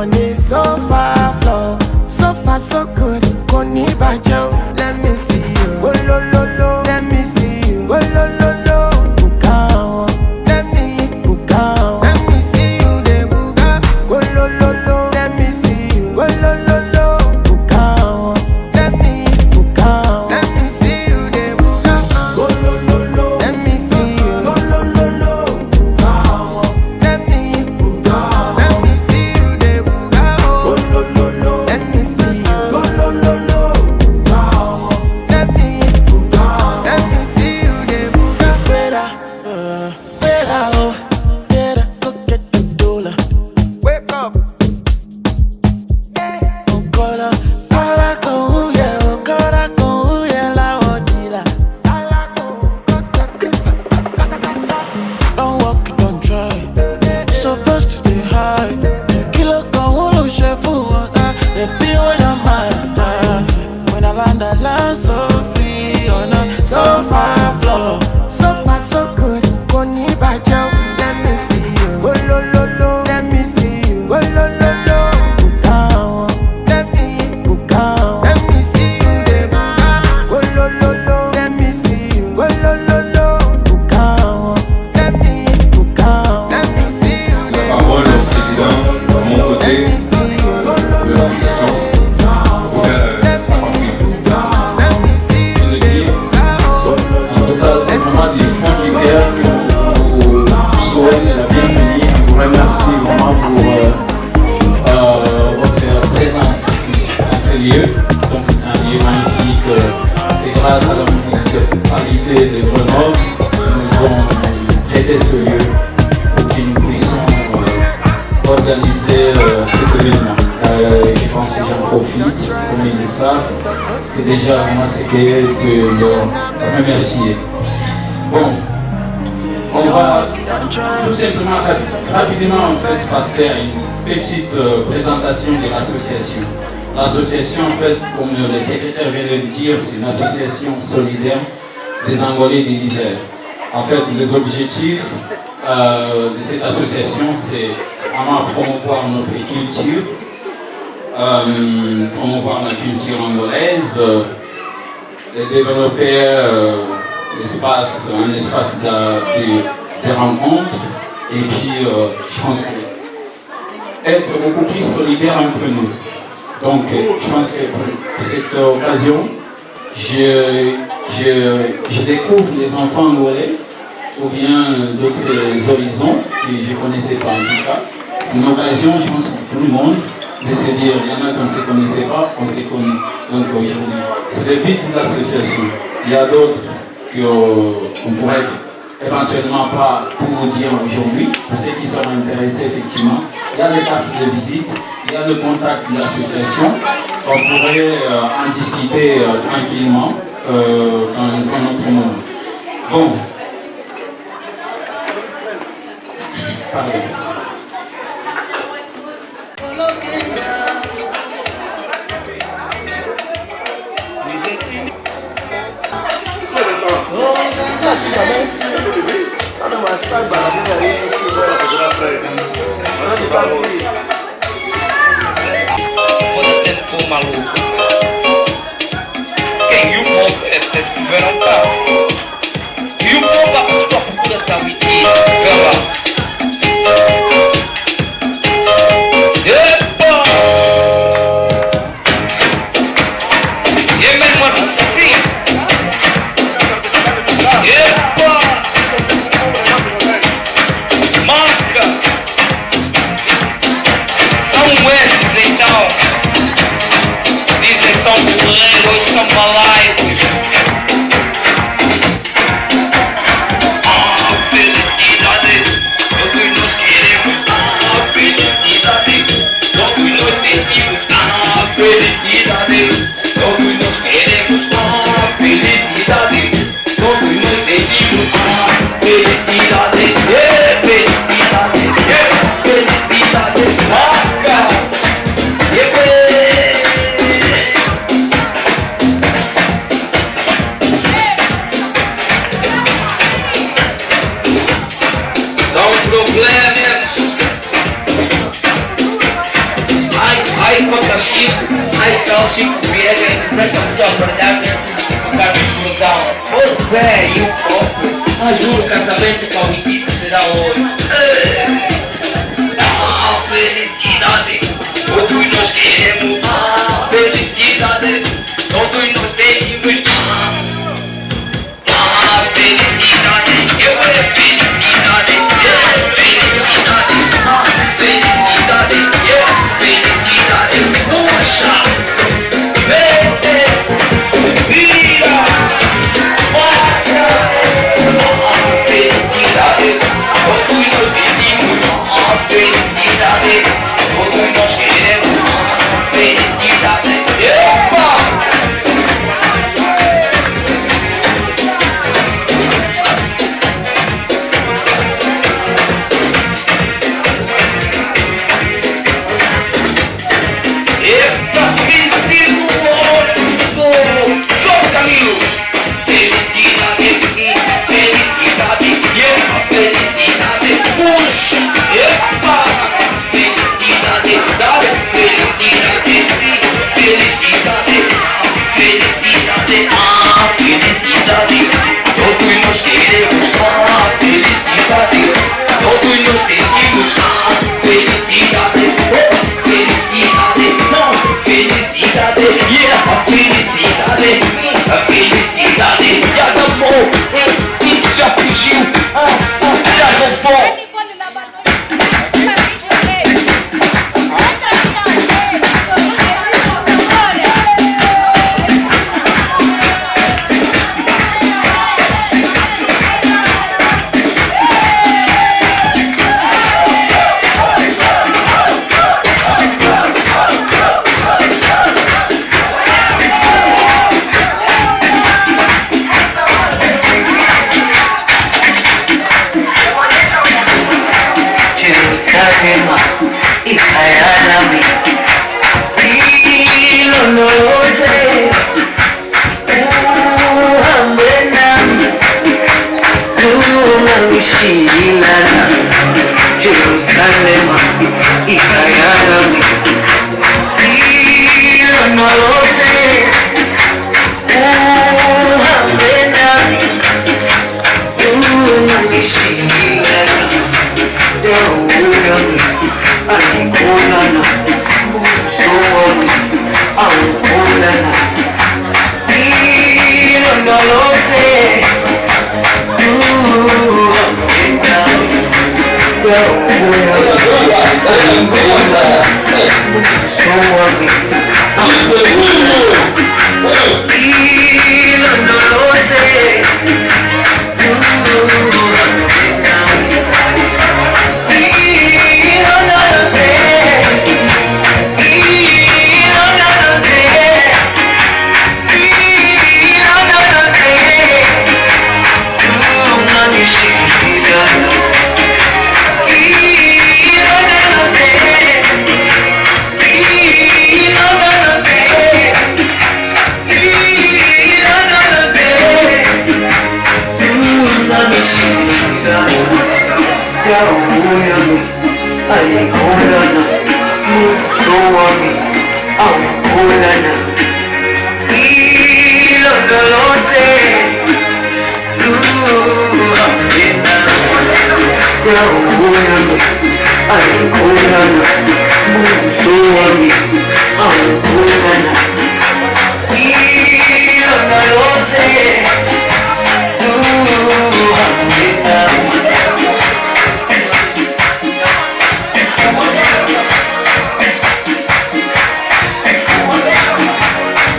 on a sofa floor. So far so good, Koni Bajo. Let me see you. Oh lo lo lo. Let me see you. Oh lo lo lo. Bukao. Let me bukao. Let me see you de buka. Oh lo lo lo. Let me see you. Oh lo lo lo. Bukao. Let me bukao. Let me see you de buka. Oh lo lo lo. Let me see you. Oh lo lo lo. Bukao. Let me bukao. Let me see you de buka. Oh lo lo lo. Let me see you. Oh lo lo lo. Bukao. Let me bukao. Let me see you de buka. Better, go get the dollar. Wake up. Don't walk, don't try. Supposed to stay high. Kilo con uno chef water. They feel when I'm mad. When I land so free on a sofa floor. So far so good. Koni Bajo. Let me see you. Oh lo lo lo. Let me see you. Oh lo lo lo. Bukao. Let me bukao. Let me see you de buka. Oh lo lo lo. Let me see you. Oh lo lo lo. Bukao. Let me bukao. Let me see you de buka. Parole au président de mon côté Let me see you. de l'association Let me see you de buka. En tout cas, c'est vraiment du fond du cœur que vous souhaitez la bienvenue. Je vous remercie vraiment pour votre présence ici dans ce lieu. Donc, c'est un lieu magnifique. C'est grâce à la municipalité de Grenoble qui nous ont prêté ce lieu pour que nous puissions organiser cet événement. Je pense que j'en profite, comme ils le savent, que déjà moi c'est que leur remercier. Bon, on va tout simplement rapidement en fait passer à une petite présentation de l'association. L'association en fait, comme le secrétaire vient de le dire, c'est une association solidaire des Angolais de l'Isère. En fait, les objectifs de cette association, c'est vraiment promouvoir notre culture, promouvoir la culture angolaise, de développer un espace de rencontre, et puis je pense que être beaucoup plus solidaire entre nous. Donc je pense que pour cette occasion, je découvre les enfants angolais ou bien d'autres horizons que je ne connaissais pas en tout cas. C'est une occasion, je pense, pour tout le monde de se dire, il y en a qu'on ne se connaissait pas, on se connaît. Donc aujourd'hui, c'est le but de l'association. Il y a d'autres qu'on pourrait éventuellement pas tout dire aujourd'hui, pour ceux qui sont intéressés effectivement. Il y a des cartes de visite, il y a le contact de l'association, on pourrait en discuter tranquillement dans un autre moment. Bon, pardon. Pô, maluco. Quem viu o povo verão tá. E o povo a puta tá mentira. Epa! E é mesmo assim? Epa! Marca! São esses então. Dizem que são boleiros, são malaicos. Felicidade, todos nós queremos. Felicidade, todos nós sentimos. Felicidade, todos nós queremos. Felicidade, todos nós sentimos. Felicidade, felicidade, felicidade. Marca! São problemas. Chico, aí está o Chico Vieira, nós estamos só por dar um carro cruzão. Pois é, e o copo, mas juro, o casamento com o Riquito será hoje. Felicidade, todos nós queremos felicidade, todos nós seguimos felicidade, eu é felicidade, felicidade, felicidade, felicidade, puxa, vem, vira, olha, felicidade, todos nós seguimos felicidade, todos nós queremos felicidade, epa! Epa, sentindo o osso! Solta, Camilo! Felicidade, felicidade, epa, felicidade, puxa! Epa! Felicidade, dá felicidade, felicidade, felicidade, felicidade, todos nós queremos felicidade, todos nós sentimos felicidade, felicidade, não, felicidade, yeah, felicidade, a felicidade, já acabou, já fugiu, já roubou. Jerusalema, ikayalami, ilondoloze, uhambe nami, tunamishilana. Jerusalema, ikayalami, ilondoloze, uhambe nami, tunamishilana. Deuyami, alikulana, soami, alikulana, ilondoloze, zuamina. Deuyami, alikulana, soami, alikulana, ilondoloze, zuamina. Alikulana, musoami, alikulana, ilondoloze, zuamina. Deuyami,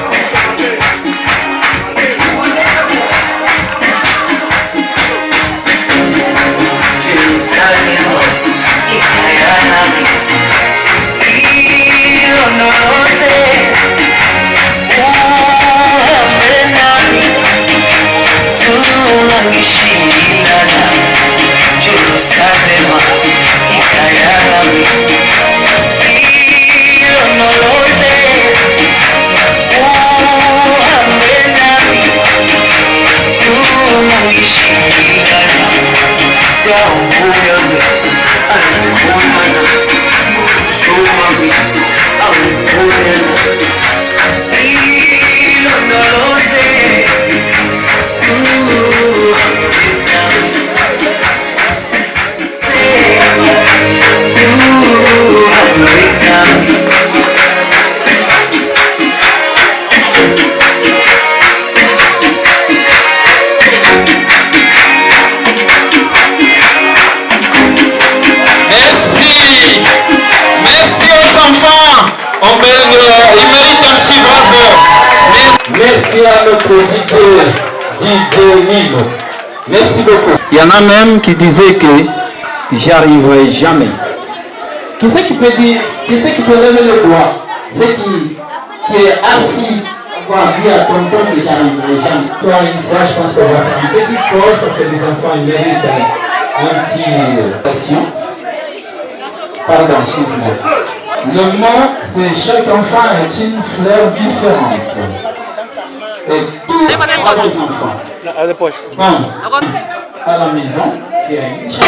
alikulana, musoami, alikulana, ilondoloze, zuamina. Hilo no lo sé. Merci aux enfants. Ils méritent un petit bravo. Merci à notre DJ Nino. Merci beaucoup. Il y en a même qui disaient que j'y arriverai jamais. Qui c'est qui peut dire, qui c'est qui peut lever le doigt? C'est qui est assis pour dire à tonton que j'arriverai jamais. Toi, une fois, je pense qu'on va faire une petite pause parce que les enfants ils méritent un petit passion. Pardon, excuse-moi. Le mot, c'est chaque enfant est une fleur différente. Et tous les enfants. Bon, à la maison, qui a une chambre.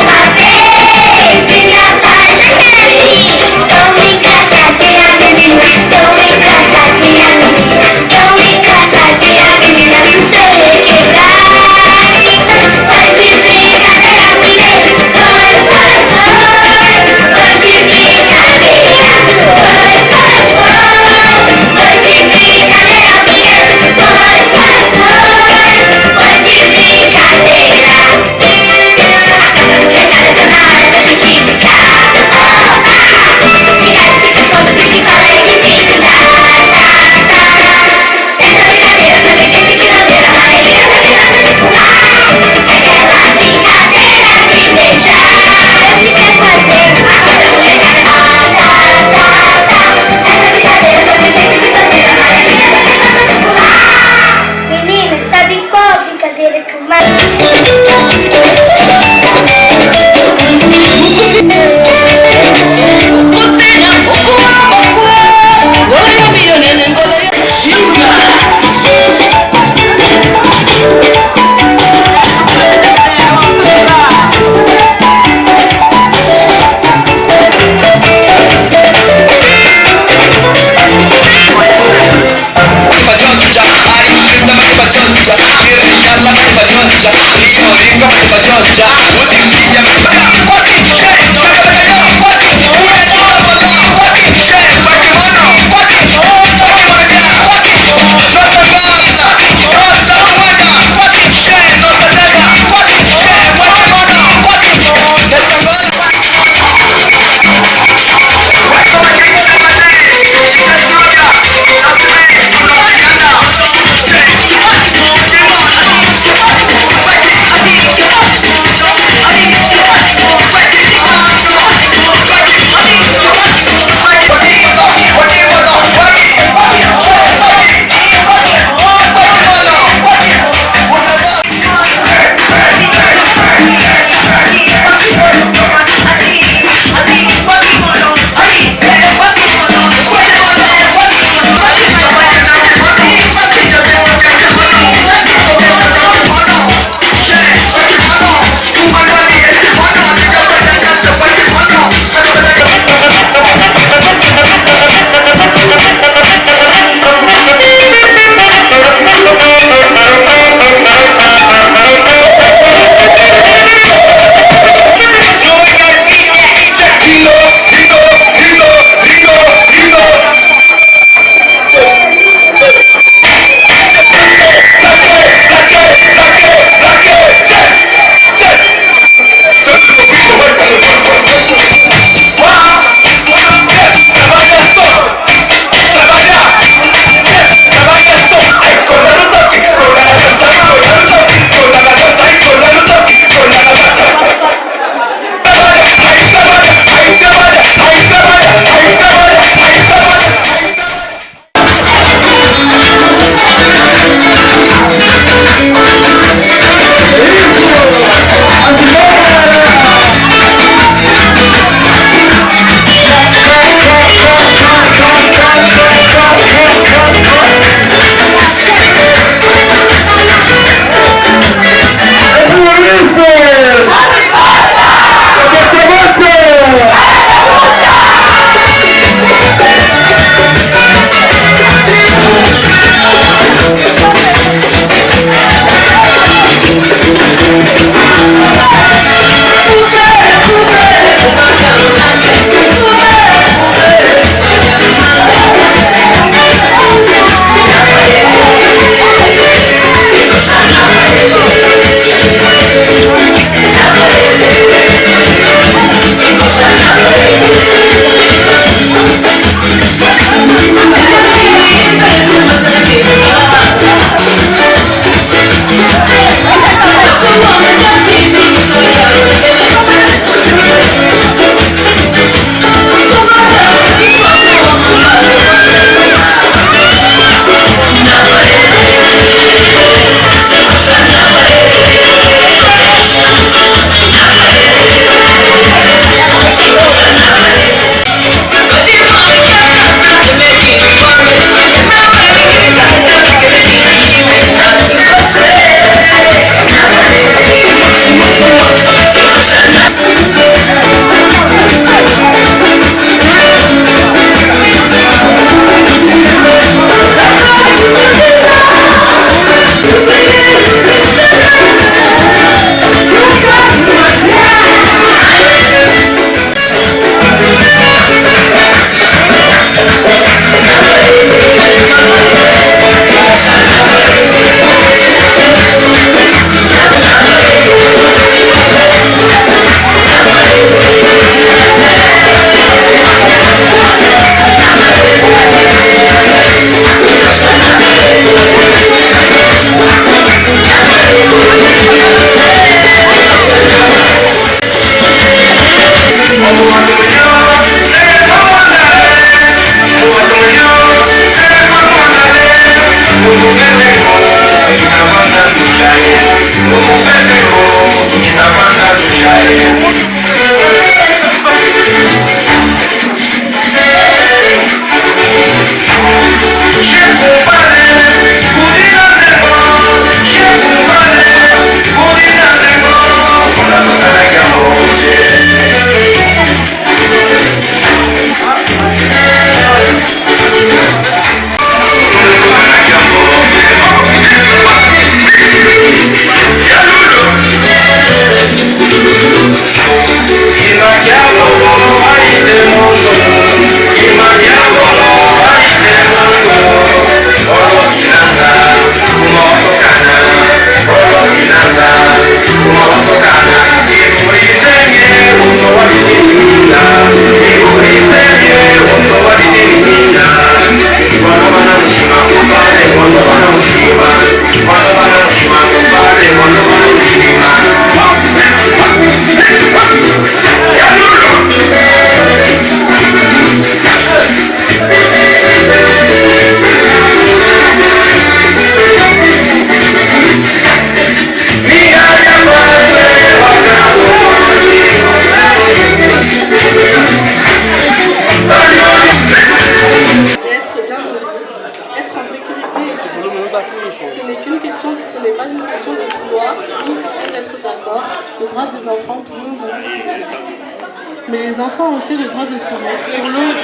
enfants ont aussi le droit de sourire.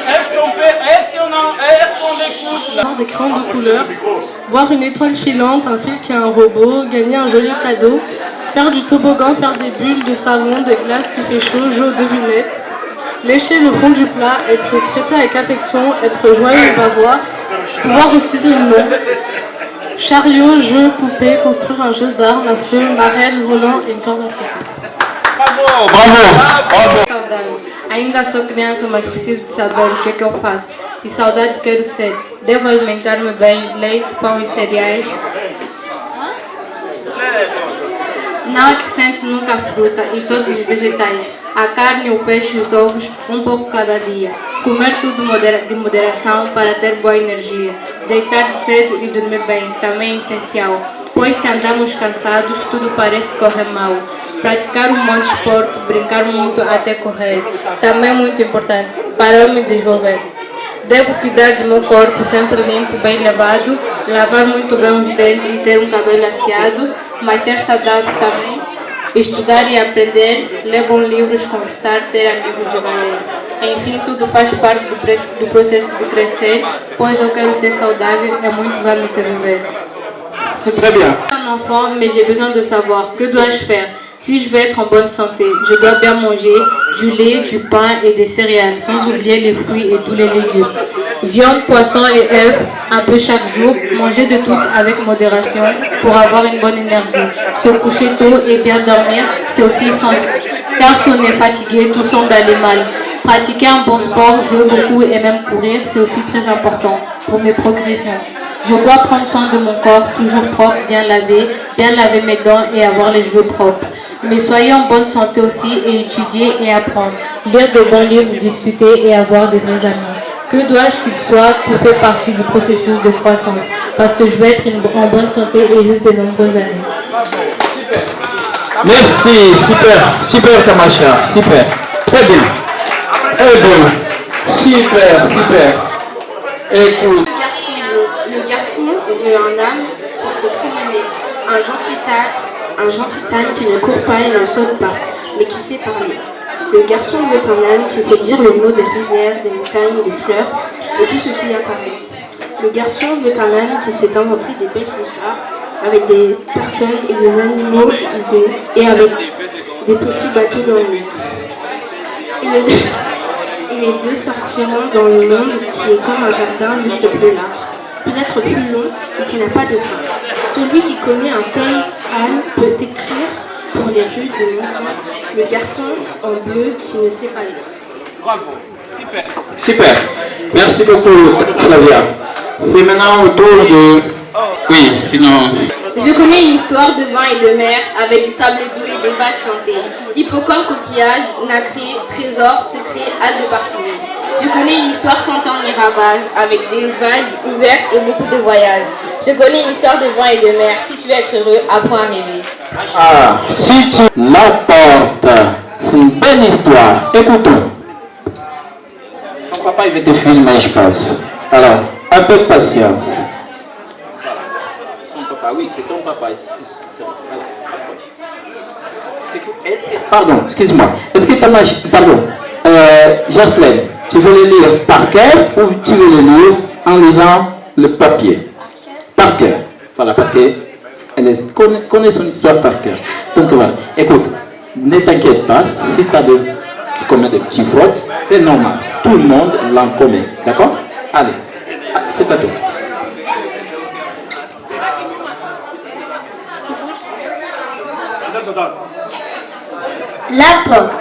Est-ce qu'on écoute Voir des crayons de couleur, voir une étoile filante, un fil qui est un robot, gagner un joli cadeau, faire du toboggan, faire des bulles de savon, des glaces s'il fait chaud, jouer aux devinettes, lécher le fond du plat, être traité avec affection, être joyeux et bavard, pouvoir aussi dire non. Chariot, jeu, poupée, construire un jeu d'armes, à feu, marelle, volant et une corde à sauter. Saudade. Ainda sou criança, mas preciso de saber o que eu faço. De saudade quero ser. Devo alimentar-me bem, leite, pão e cereais. Não acrescente nunca a fruta e todos os vegetais. A carne, o peixe e os ovos, um pouco cada dia. Comer tudo de moderação para ter boa energia. Deitar cedo e dormir bem, também é essencial. Pois se andamos cansados, tudo parece correr mal. Praticar um bom desporto, brincar muito até correr, também muito importante para eu me desenvolver. Devo cuidar do meu corpo sempre limpo, bem lavado, lavar muito bem os dentes e ter um cabelo asseado, mas ser saudável também. Estudar e aprender, ler bons livros, conversar, ter amigos e valer. Enfim, tudo faz parte do processo de crescer, pois eu quero ser saudável e muitos anos de viver. C'est très bien. Je suis un enfant, mais j'ai besoin de savoir que dois-je faire. Si je veux être en bonne santé, je dois bien manger du lait, du pain et des céréales, sans oublier les fruits et tous les légumes. Viande, poisson et œufs, un peu chaque jour, manger de tout avec modération pour avoir une bonne énergie. Se coucher tôt et bien dormir, c'est aussi essentiel. Car si on est fatigué, tout semble aller mal. Pratiquer un bon sport, jouer beaucoup et même courir, c'est aussi très important pour mes progressions. Je dois prendre soin de mon corps, toujours propre, bien laver mes dents et avoir les cheveux propres. Mais soyez en bonne santé aussi et étudier et apprendre. Lire de bons livres, discuter et avoir de vrais amis. Que dois-je qu'il soit, tout fait partie du processus de croissance. Parce que je veux être en bonne santé et vivre de nombreuses années. Merci, super Tamacha, super. Très bien. Très bien. Super. Écoute. Le garçon veut un âne pour se promener, un gentil âne qui ne court pas et ne saute pas, mais qui sait parler. Le garçon veut un âne qui sait dire le mot des rivières, des montagnes, des fleurs et tout ce qui apparaît. Le garçon veut un âne qui sait inventer des belles histoires avec des personnes et des animaux et avec des petits bateaux dans l'eau. Et les deux sortiront dans le monde qui est comme un jardin juste plus large, peut-être plus long et qui n'a pas de fin. Celui qui connaît un tel âne peut écrire pour les rues de Monson le garçon en bleu qui ne sait pas lire. Bravo, Super. Merci beaucoup Flavia. C'est maintenant au tour de... Oui, sinon... Je connais une histoire de vin et de mer avec du sable doux et des vagues chantées. Hippocampe, coquillage, nacré, trésor, secret, hâte de parfumer. Je connais une histoire sans temps ni ravage avec des vagues ouvertes et beaucoup de voyages. Je connais une histoire de vin et de mer. Si tu veux être heureux, apprends à rêver. Ah, si tu l'apportes, c'est une belle histoire. Écoutons. Ton papa, il va te filmer, je pense. Alors, un peu de patience. oui, c'est ton papa. Pardon, excuse-moi. Est-ce que pardon, Jocelyn, tu veux le lire par cœur ou tu veux le lire en lisant le papier? Par cœur. Voilà, parce qu'elle connaît son histoire par cœur. Donc voilà, écoute, ne t'inquiète pas, si tu commets des petits fautes, c'est normal. Tout le monde l'en commet. D'accord? Allez, c'est à toi. La porte.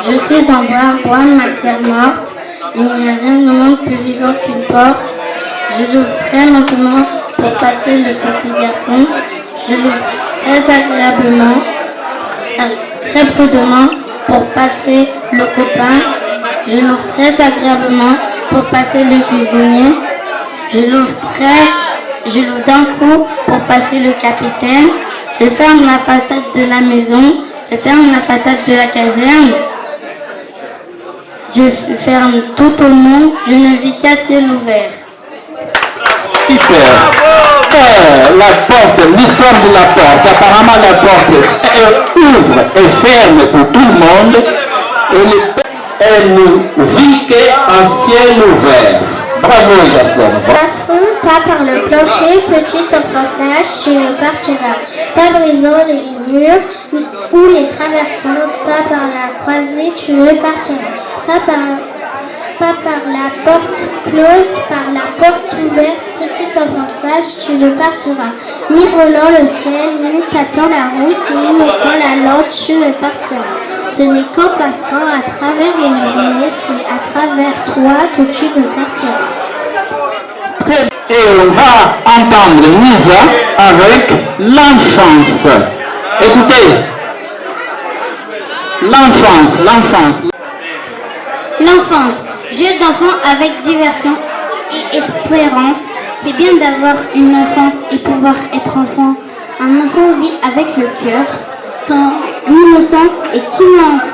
Je suis en bois, matière morte. Il n'y a rien au monde plus vivant qu'une porte. Je l'ouvre très lentement pour passer le petit garçon. Je l'ouvre très agréablement, très prudemment pour passer le copain. Je l'ouvre très agréablement pour passer le cuisinier. Je l'ouvre d'un coup pour passer le capitaine. Je ferme la façade de la maison. Je ferme la façade de la caserne. Je ferme tout au long. Je ne vis qu'à ciel ouvert. Super. La porte, l'histoire de la porte. Apparemment, la porte ouvre et ferme pour tout le monde. Et une vie qui est à ciel ouvert. Bravo, Jasper. Plafond, pas par le plancher, petit enfonçage, tu ne partiras. Pas brisant les murs ou les traversant, pas par la croisée, tu ne partiras. Pas par la porte close, par la porte ouverte, petit enfonçage, tu ne partiras. Ni volant le ciel, ni tâtant la route, ni montant la lampe, tu ne partiras. Ce n'est qu'en passant à travers les journées, c'est à travers toi que tu ne partiras. Et on va entendre Nisa avec l'enfance. Écoutez, l'enfance. L'enfance, jeu d'enfant avec diversion et espérance. C'est bien d'avoir une enfance et pouvoir être enfant. Un enfant vit avec le cœur. Ton innocence est immense.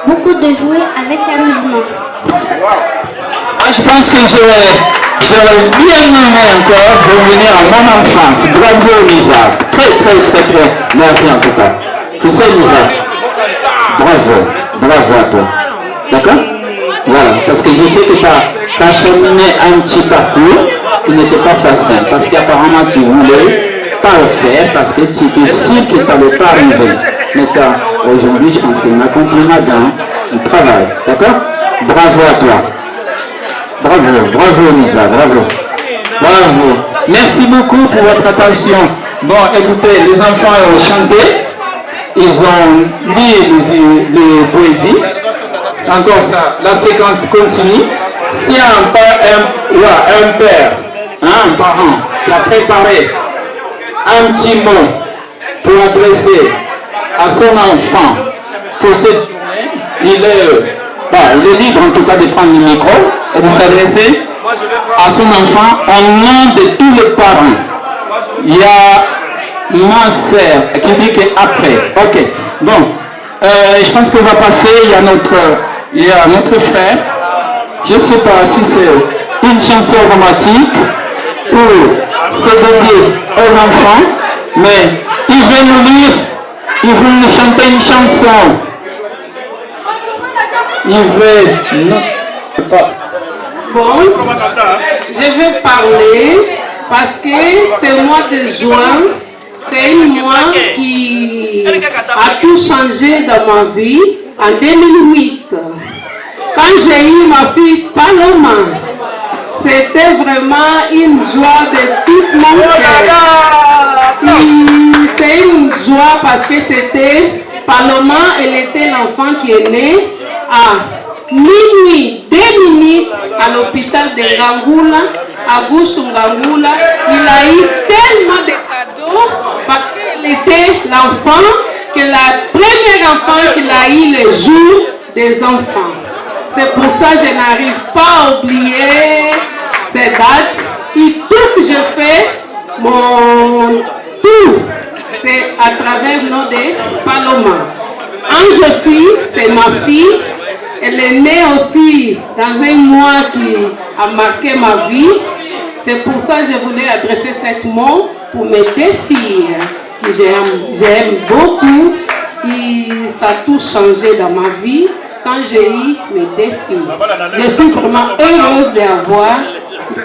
Beaucoup de jouets avec amusement. Moi, je pense que j'aurais bien aimé encore revenir à mon enfance. Bravo, Nisa. Très merci en tout cas. Tu sais, Nisa, bravo à toi. D'accord? Voilà, parce que je sais que tu as cheminé un petit parcours qui n'était pas facile, parce qu'apparemment tu voulais pas le faire, parce que tu étais sûr que tu n'allais pas arriver. Mais aujourd'hui, je pense qu'il a accompli dans le travail. D'accord? Bravo à toi. Bravo Lisa, bravo. Merci beaucoup pour votre attention. Bon, écoutez, les enfants ont chanté, ils ont lu les poésies. Encore ça, la séquence continue. Si un père, un parent qui a préparé un petit mot pour adresser à son enfant pour cette journée, il est libre en tout cas de prendre le micro et de s'adresser à son enfant au nom de tous les parents. Il y a ma sœur qui dit qu'après. Ok, bon, je pense qu'on va passer, il y a notre frère. Je ne sais pas si c'est une chanson romantique pour se dédier aux enfants, mais il veut nous chanter une chanson. Bon, je vais parler parce que c'est le mois de juin, c'est un mois qui a tout changé dans ma vie en 2008. Quand j'ai eu ma fille Paloma, c'était vraiment une joie de tout mon cœur. C'est une joie parce que c'était Paloma, elle était l'enfant qui est né à minuit, 2 minutes à l'hôpital de Ngangula, Auguste Ngangula. Il a eu tellement de cadeaux parce qu'elle était l'enfant, que la première enfant qu'il a eu le jour des enfants. C'est pour ça que je n'arrive pas à oublier ces dates. Et tout que je fais, mon tout, c'est à travers le nom de Paloma. Ange aussi, c'est ma fille. Elle est née aussi dans un mois qui a marqué ma vie. C'est pour ça que je voulais adresser cette mot pour mes 2 filles que j'aime beaucoup. Et ça a tout changé dans ma vie quand j'ai eu mes 2 filles. Je suis vraiment heureuse d'avoir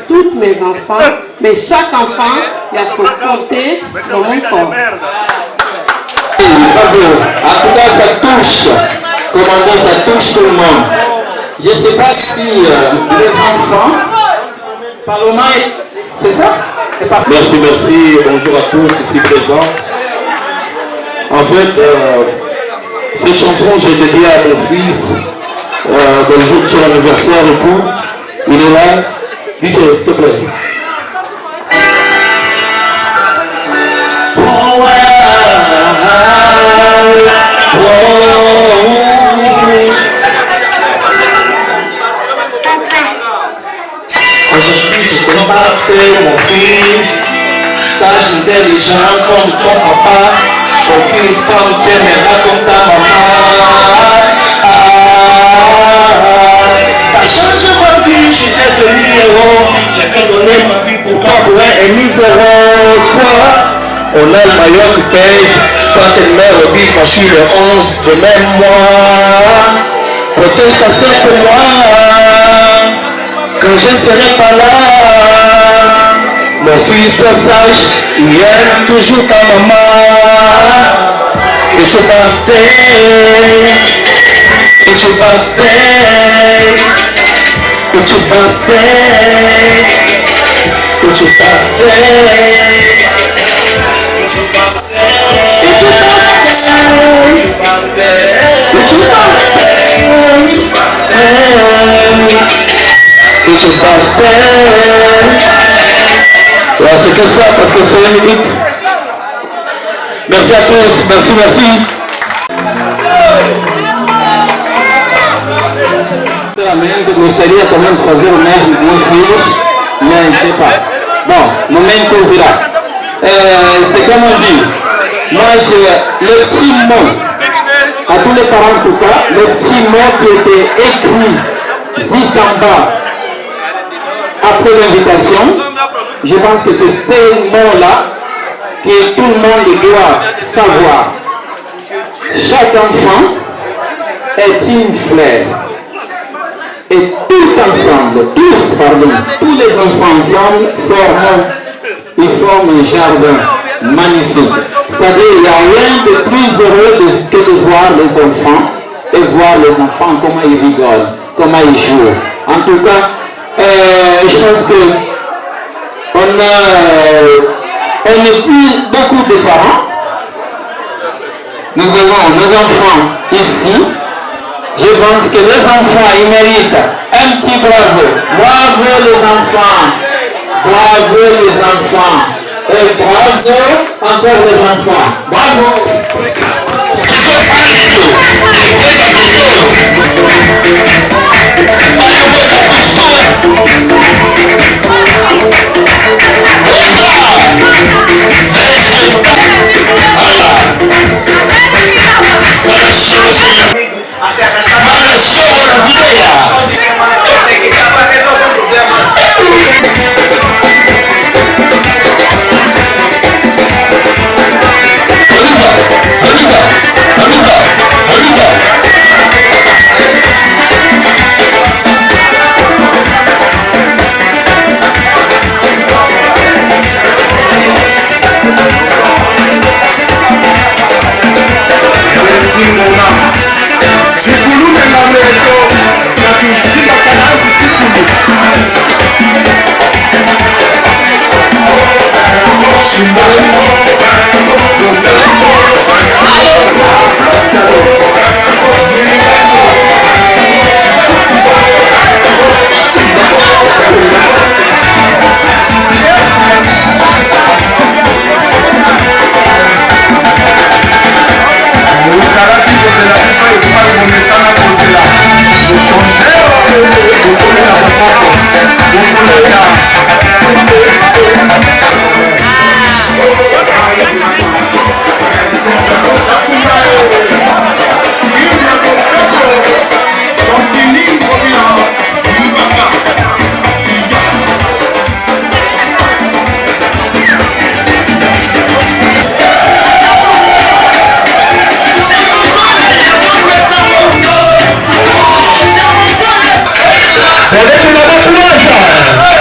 tous mes enfants, mais chaque enfant il a son côté dans mon corps. Bravo. En tout cas, ça touche. Comment dire, ça touche tout le monde. Je ne sais pas si les enfants, Paloma, c'est ça? Merci. Bonjour à tous ici présents. En fait, cette chanson, j'ai dédiée à mon fils le jour de son anniversaire et tout. Il est là. Dites, s'il te plaît. Aujourd'hui, je t'ai parfait, mon fils. Sage, intelligent comme ton papa. Aucune femme t'aimera comme ta maman. T'as changé ma vie, je t'ai devenu héros. J'ai pu donner ma vie pour toi, pour un misérable. Toi, on a le maillot qui pèse. Quand elle mère au bif, je suis le 11 de même mois. Protège ta soeur pour moi quand je ne serai pas là. Mon fils soit sage, il aime toujours ta maman. Et tu vas faire, et tu vas faire, et tu vas faire, et tu vas c'est que ça, parce que c'est une minute. Merci à tous, merci, merci. Sinceramente, gostaria também de fazer o mesmo com os filhos, mas sei pas. Bon, momento virá. C'est comme on dit, moi le petit mot, à tous les parents en tout cas, le petit mot qui était écrit juste en bas, après l'invitation, je pense que c'est ces mots-là que tout le monde doit savoir. Chaque enfant est une fleur. Et tout ensemble, tous les enfants ensemble ils forment un jardin magnifique. C'est-à-dire il n'y a rien de plus heureux que de voir les enfants et voir les enfants comment ils rigolent, comment ils jouent. En tout cas, je pense que on n'est plus beaucoup de parents. Nous avons nos enfants ici. Je pense que les enfants, ils méritent un petit bravo. Bravo les enfants. Bravo les enfants. Et bravo encore les enfants. Bravo.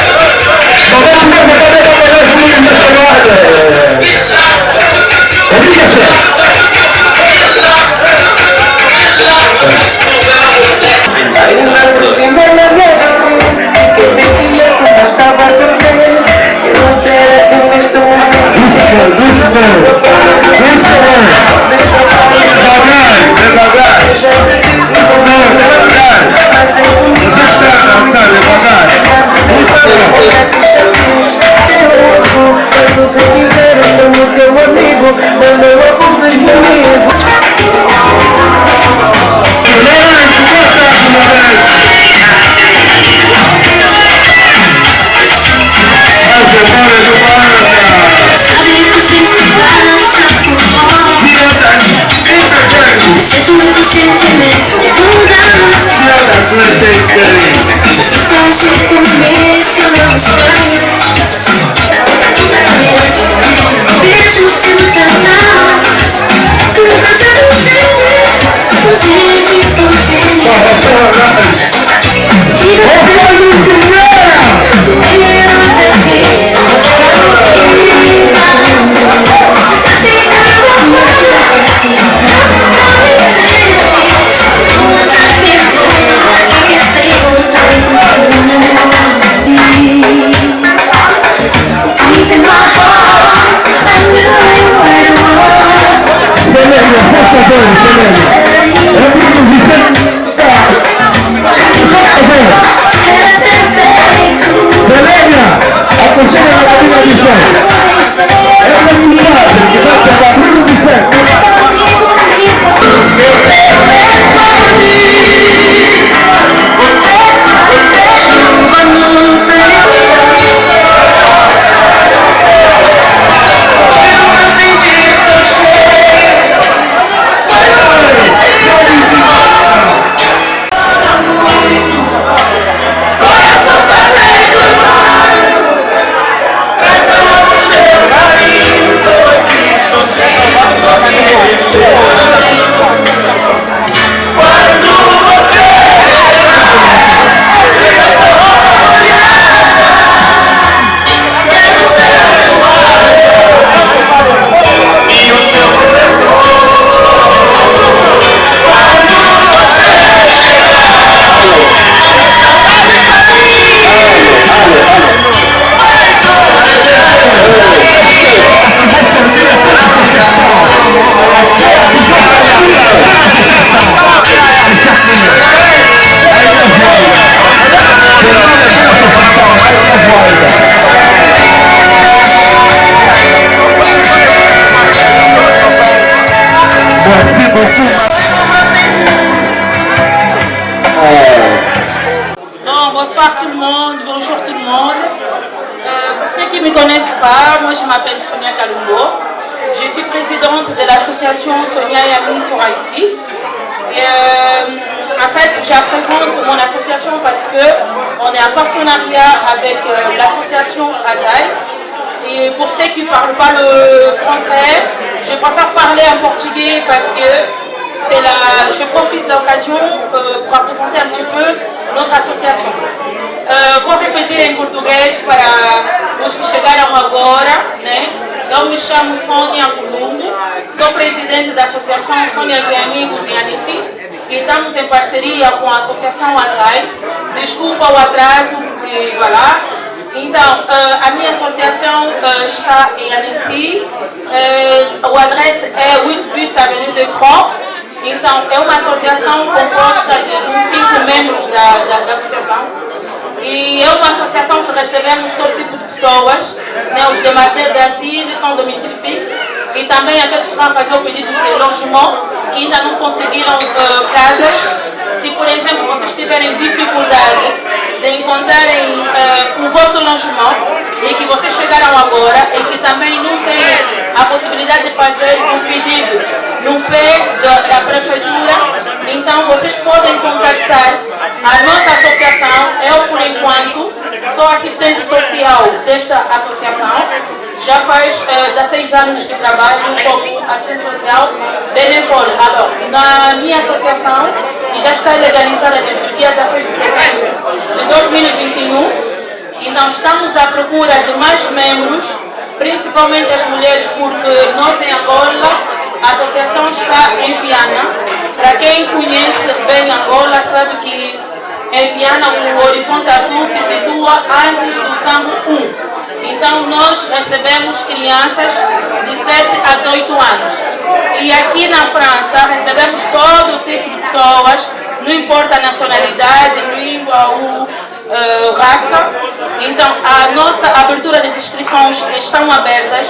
Podemos dar uma monde. Pour ceux qui ne me connaissent pas, moi je m'appelle Sonia Kalumbo. Je suis présidente de l'association Sonia et Amis sur Haïti. En fait, je présente mon association parce qu'on est en partenariat avec l'association Azaï. Et pour ceux qui ne parlent pas le français, je préfère parler en portugais parce que je profite de l'occasion pour présenter un petit peu notre association. Vou repetir em português para os que chegaram agora, né? Eu me chamo Sônia Columbo, sou presidente da Associação Sônia e Amigos em Annecy e estamos em parceria com a Associação Azaï. Desculpa o atraso, porque vai lá. Então, a minha associação está em Annecy, o adresse é 8 bis Avenue de Cron. Então, é uma associação composta de 5 membros da associação. E é uma associação que recebemos todo tipo de pessoas, né? Os demandeurs d'asile são domicílio fixo e também aqueles que vão fazer o pedido de logement, que ainda não conseguiram casas. Se, por exemplo, vocês tiverem dificuldade de encontrarem o vosso logement e que vocês chegaram agora e que também não têm a possibilidade de fazer um pedido no pé da prefeitura, então vocês podem contactar a nossa associação. Eu, por enquanto, sou assistente social desta associação. Já faz 16 anos que trabalho como assistente social benevolo. Agora, na minha associação, que já está legalizada desde o dia 16 de setembro de 2021, então estamos à procura de mais membros, principalmente as mulheres, porque nós em Angola, a associação está em Viana. Para quem conhece bem Angola, sabe que em Viana o Horizonte Azul se situa antes do Sambo 1. Então nós recebemos crianças de 7 a 18 anos. E aqui na França recebemos todo tipo de pessoas, não importa a nacionalidade, língua ou raça. Então a nossa abertura das inscrições estão abertas.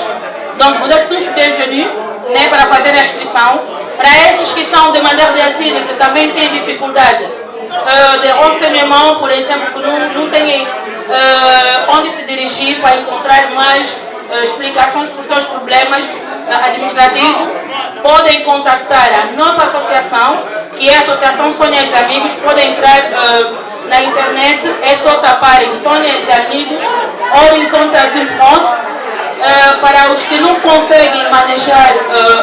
Então vous êtes tous bienvenus, né, para fazer a inscrição. Para esses que são demandeurs d'asile, que também têm dificuldade de renseignement, por exemplo, que não têm onde se dirigir para encontrar mais explicações para os seus problemas administrativos, podem contactar a nossa associação, que é a Associação Sônia e Amigos. Podem entrar na internet, é só taparem Sônia e Amigos, Horizonte Azul France. Para os que não conseguem manejar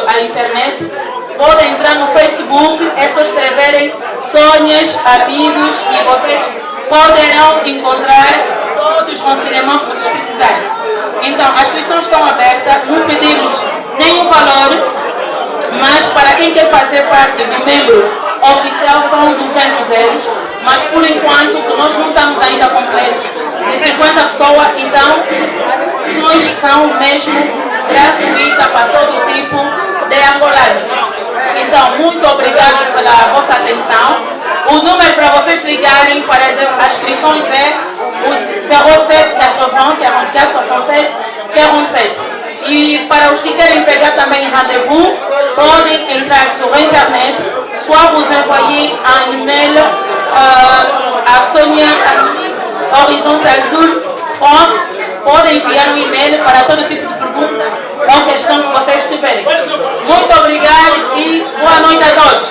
a internet, podem entrar no Facebook, é só escreverem Sônias, Amigos e vocês poderão encontrar todos os renseignements que vocês precisarem. Então, as inscrições estão abertas, não pedimos nenhum valor, mas para quem quer fazer parte do membro oficial são 200 euros, mas por enquanto nós não estamos ainda completos de 50 pessoas, então as inscrições são mesmo gratuitas para todo tipo de angolanos. Então, muito obrigado pela vossa atenção. O número para vocês ligarem para as inscrições é o 07 80 44 67 47. E para os que querem pegar também rendezvous, podem entrar sur internet, soit vous envoyer un email à Sonia Horizonte Azul France. Podem enviar um e-mail para todo tipo de pergunta ou questão que vocês tiverem. Muito obrigado e boa noite a todos.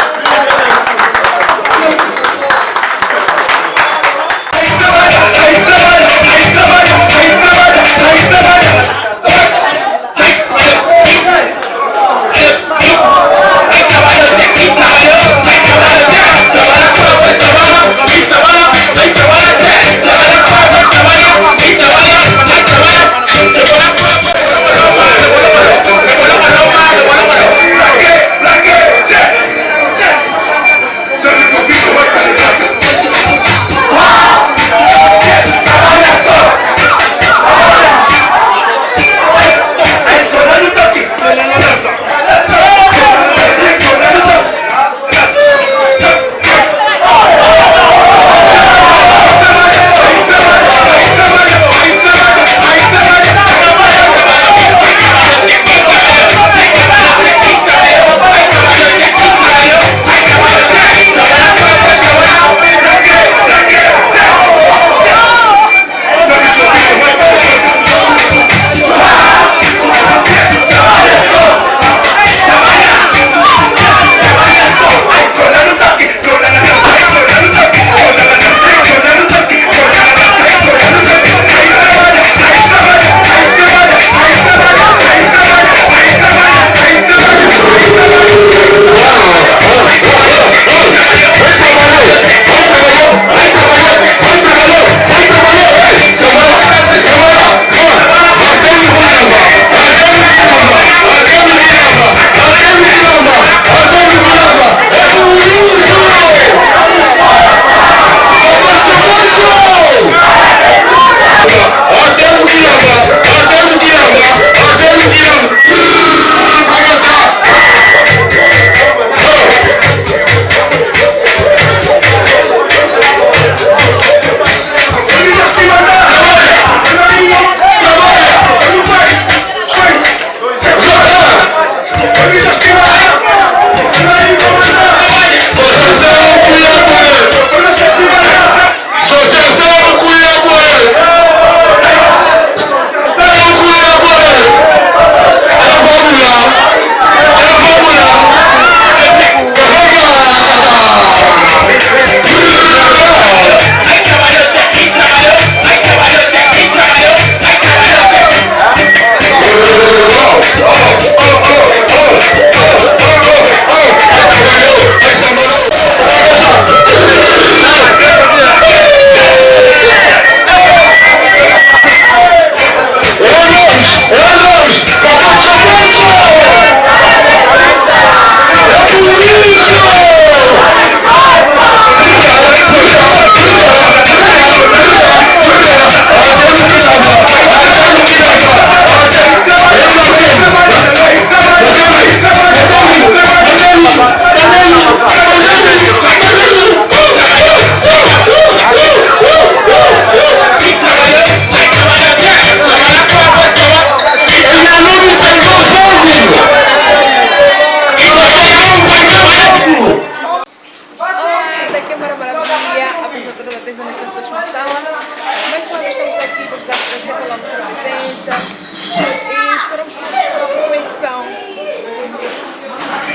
pela vossa presença e esperamos que vocês para a próxima edição.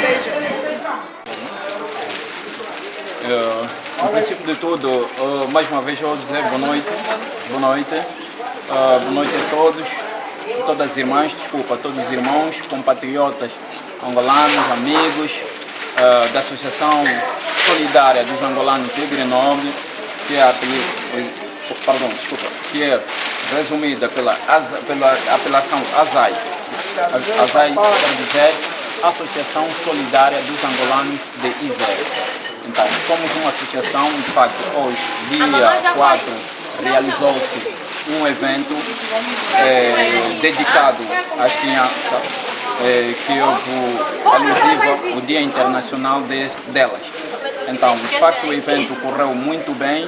Beijo. No princípio de tudo, mais uma vez eu vou dizer boa noite. Boa noite. Boa noite a todos, todas as irmãs, desculpa, todos os irmãos, compatriotas angolanos, amigos da Associação Solidária dos Angolanos de Grenoble, que é resumida pela apelação ASAI. ASAI quer dizer Associação Solidária dos Angolanos de Israel. Então, somos uma associação, de facto, hoje, dia 4, realizou-se um evento dedicado às crianças, que houve alusiva ao Dia Internacional delas. Então, de facto, o evento correu muito bem.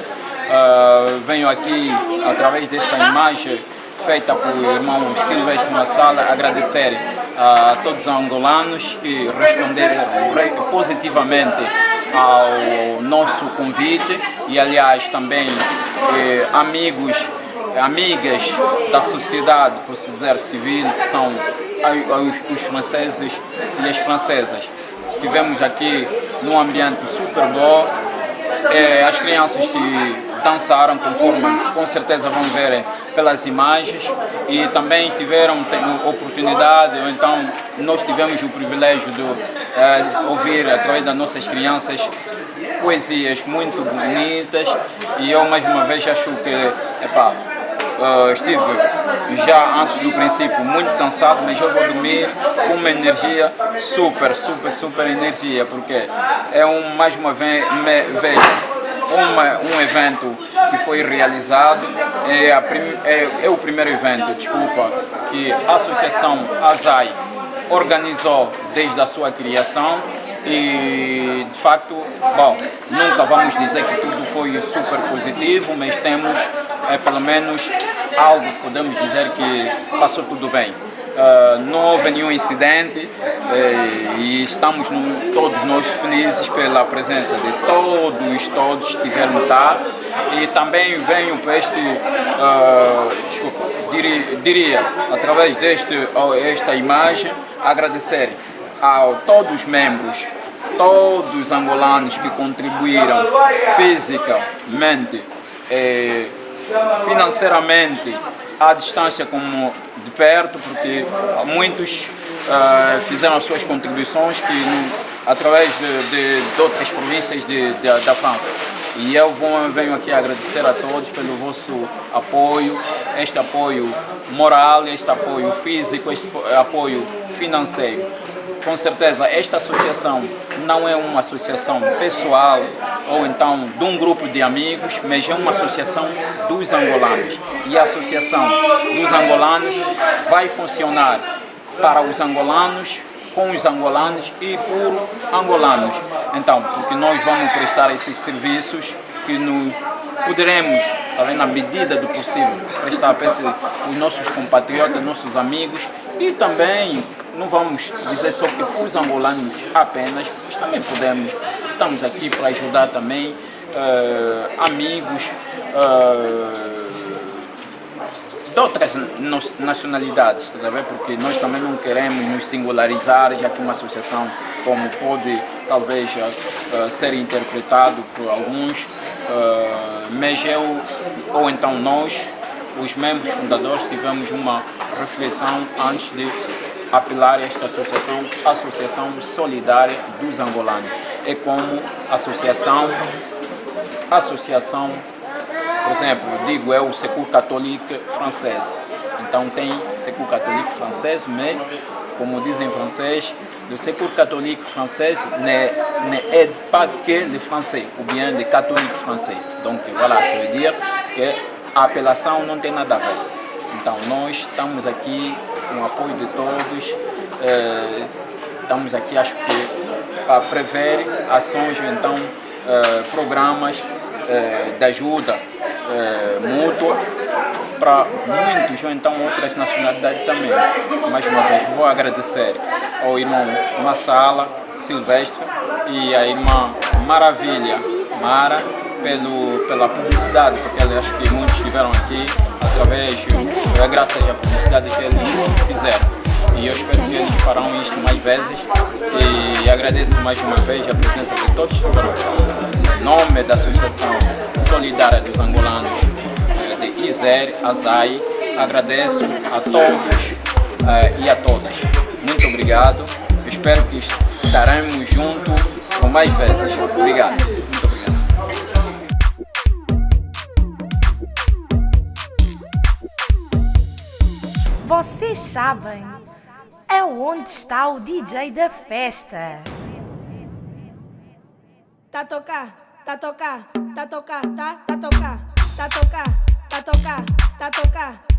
Venho aqui, através dessa imagem feita pelo irmão Silvestre Massala, agradecer a todos os angolanos que responderam positivamente ao nosso convite e, aliás, também amigas da sociedade, posso dizer, civil, que são os franceses e as francesas. Estivemos aqui num ambiente super bom, as crianças que dançaram, conforme com certeza vão ver pelas imagens, e também tiveram oportunidade, ou então nós tivemos o privilégio de ouvir através das nossas crianças poesias muito bonitas, e eu mais uma vez acho que estive já antes do princípio muito cansado, mas eu vou dormir com uma energia super energia, porque é mais uma vez um evento que foi realizado, é o primeiro evento, que a Associação ASAI organizou desde a sua criação, e de facto, nunca vamos dizer que tudo foi super positivo, mas temos pelo menos algo que podemos dizer que passou tudo bem. Não houve nenhum incidente, e estamos todos nós felizes pela presença de todos que estiveram cá, e também venho para diria, através esta imagem, agradecer a todos os membros, todos os angolanos que contribuíram fisicamente, financeiramente, à distância como de perto, porque muitos fizeram as suas contribuições através de outras províncias da França. E eu venho aqui agradecer a todos pelo vosso apoio, este apoio moral, este apoio físico, este apoio financeiro. Com certeza, esta associação não é uma associação pessoal ou então de um grupo de amigos, mas é uma associação dos angolanos. E a associação dos angolanos vai funcionar para os angolanos, com os angolanos e por angolanos. Então, porque nós vamos prestar esses serviços que poderemos, na medida do possível, prestar para os nossos compatriotas, nossos amigos, e também não vamos dizer só que os angolanos apenas, mas também estamos aqui para ajudar também amigos de outras nacionalidades, porque nós também não queremos nos singularizar, já que uma associação, como pode talvez ser interpretado por alguns, mas ou então nós, os membros fundadores, tivemos uma reflexão antes de apelar a esta Associação Solidária dos Angolanos. É como associação, por exemplo, digo eu, o Secours Catholique Français. Então tem Secours Catholique Français, mas, como dizem em francês, le Secours Catholique Français ne aide pas que les Français, ou bien les catholiques français. Donc voilà, ça veut dire que a apelação não tem nada a ver. Então nós estamos aqui com o apoio de todos, estamos aqui, acho que, para prever ações, então, programas de ajuda mútua para muitos, ou então outras nacionalidades também. Mais uma vez, vou agradecer ao irmão Massala, Silvestre, e a irmã Maravilha, Mara, pela publicidade, porque acho que muitos estiveram aqui. graças à publicidade que eles fizeram. E eu espero que eles farão isto mais vezes e agradeço mais uma vez a presença de todos os trabalhadores. Em nome da Associação Solidária dos Angolanos de ISER, ASAI, agradeço a todos e a todas. Muito obrigado. Eu espero que estaremos juntos com mais vezes. Obrigado. Muito obrigado. Vocês sabem é onde está o DJ da festa. Tá a tocar, tá a tocar, tá a tocar, tá a tocar, tá a tocar, tá a tocar, tá a tocar.